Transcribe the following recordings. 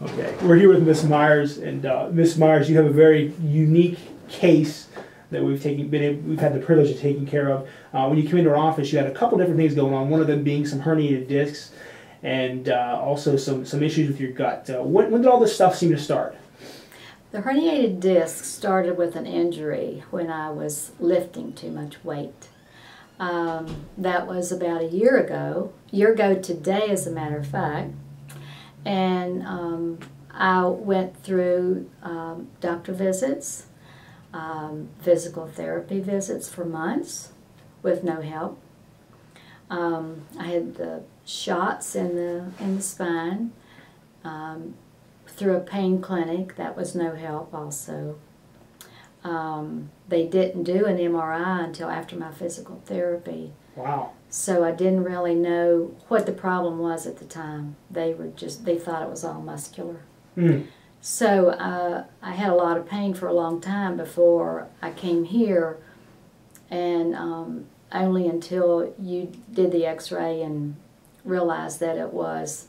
Okay, we're here with Miss Myers, and Miss Myers, you have a very unique case that we've had the privilege of taking care of. When you came into our office, you had a couple different things going on. One of them being some herniated discs, and also some issues with your gut. When did all this stuff seem to start? The herniated disc started with an injury when I was lifting too much weight. That was about a year ago today, as a matter of fact. And I went through doctor visits, physical therapy visits for months with no help. I had the shots in the spine through a pain clinic. That was no help also. They didn't do an MRI until after my physical therapy. Wow. So I didn't really know what the problem was at the time. They thought it was all muscular. Mm. So I had a lot of pain for a long time before I came here, and only until you did the x-ray and realized that it was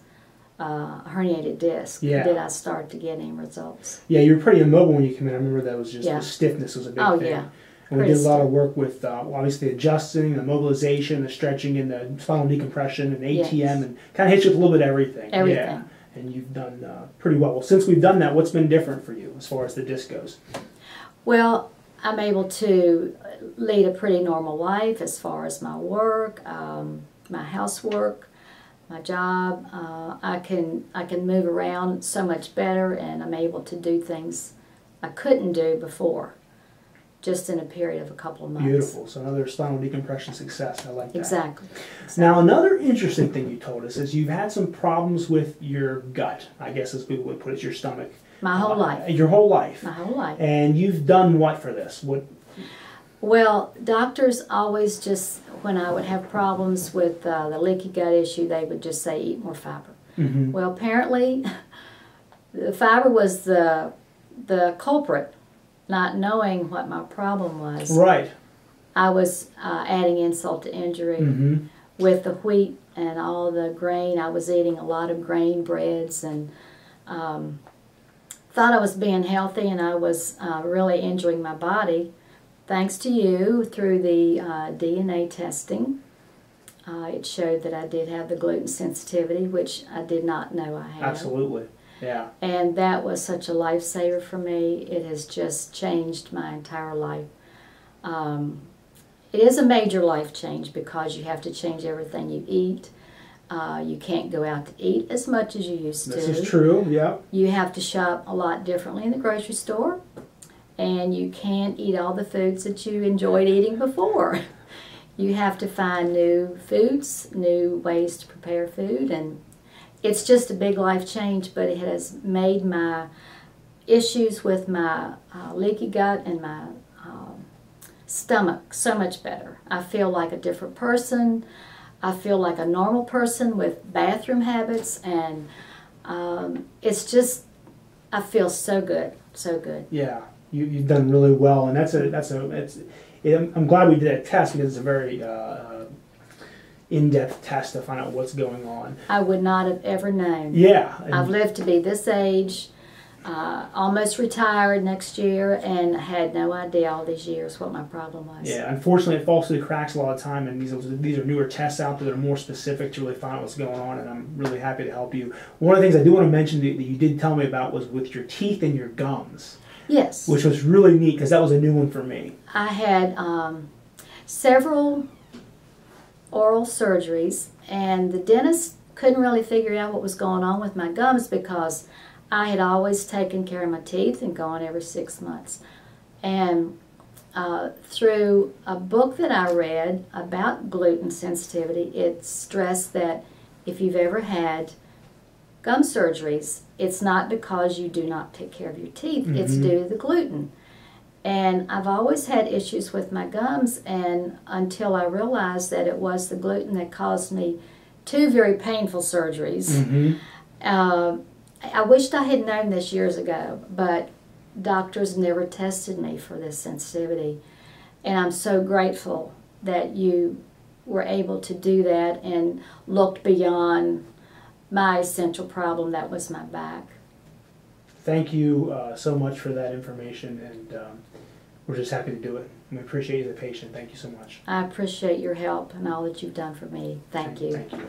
a herniated disc did I start to get any results. Yeah, you were pretty immobile when you came in. I remember that was just the stiffness was a big thing. Oh, yeah. And we did a lot of work with, obviously, adjusting, the mobilization, the stretching, and the spinal decompression, and ATM, and kind of hit you with a little bit of everything. Everything. Yeah. And you've done pretty well. Well, since we've done that, what's been different for you as far as the disc goes? Well, I'm able to lead a pretty normal life as far as my work, my housework, my job. I can move around so much better, and I'm able to do things I couldn't do before, just in a period of a couple of months. Beautiful. So another spinal decompression success. I like that. Exactly. Now, another interesting thing you told us is you've had some problems with your gut, I guess as people would put it, your stomach. My whole life. Your whole life. My whole life. And you've done what for this? What? Well, doctors always just, when I would have problems with the leaky gut issue, they would just say, eat more fiber. Mm-hmm. Well, apparently, the fiber was the culprit. Not knowing what my problem was. Right. I was adding insult to injury with the wheat and all the grain. I was eating a lot of grain breads, and thought I was being healthy, and I was really injuring my body. Thanks to you, through the DNA testing, it showed that I did have the gluten sensitivity, which I did not know I had. Absolutely. Yeah. And that was such a lifesaver for me. It has just changed my entire life. It is a major life change because you have to change everything you eat. You can't go out to eat as much as you used to. This is true, yeah. You have to shop a lot differently in the grocery store. And you can't eat all the foods that you enjoyed eating before. You have to find new foods, new ways to prepare food, and it's just a big life change, but it has made my issues with my leaky gut and my stomach so much better. I feel like a different person. I feel like a normal person with bathroom habits, and it's just, I feel so good, so good. Yeah, you've done really well, and I'm glad we did that test because it's a very in-depth test to find out what's going on. I would not have ever known. Yeah. I've lived to be this age, almost retired next year, and had no idea all these years what my problem was. Yeah, unfortunately it falls through the cracks a lot of the time, and these are newer tests out there that are more specific to really find out what's going on, and I'm really happy to help you. One of the things I do want to mention that you did tell me about was with your teeth and your gums. Yes. Which was really neat because that was a new one for me. I had several oral surgeries, and the dentist couldn't really figure out what was going on with my gums because I had always taken care of my teeth and gone every 6 months. And through a book that I read about gluten sensitivity, it stressed that if you've ever had gum surgeries, it's not because you do not take care of your teeth, it's due to the gluten. And I've always had issues with my gums, and until I realized that it was the gluten that caused me 2 very painful surgeries. I wished I had known this years ago, but doctors never tested me for this sensitivity. And I'm so grateful that you were able to do that and looked beyond my essential problem, that was my back. thank you so much for that information, and we're just happy to do it. We appreciate you as a patient. Thank you so much. I appreciate your help and all that you've done for me. Thank you. Thank you.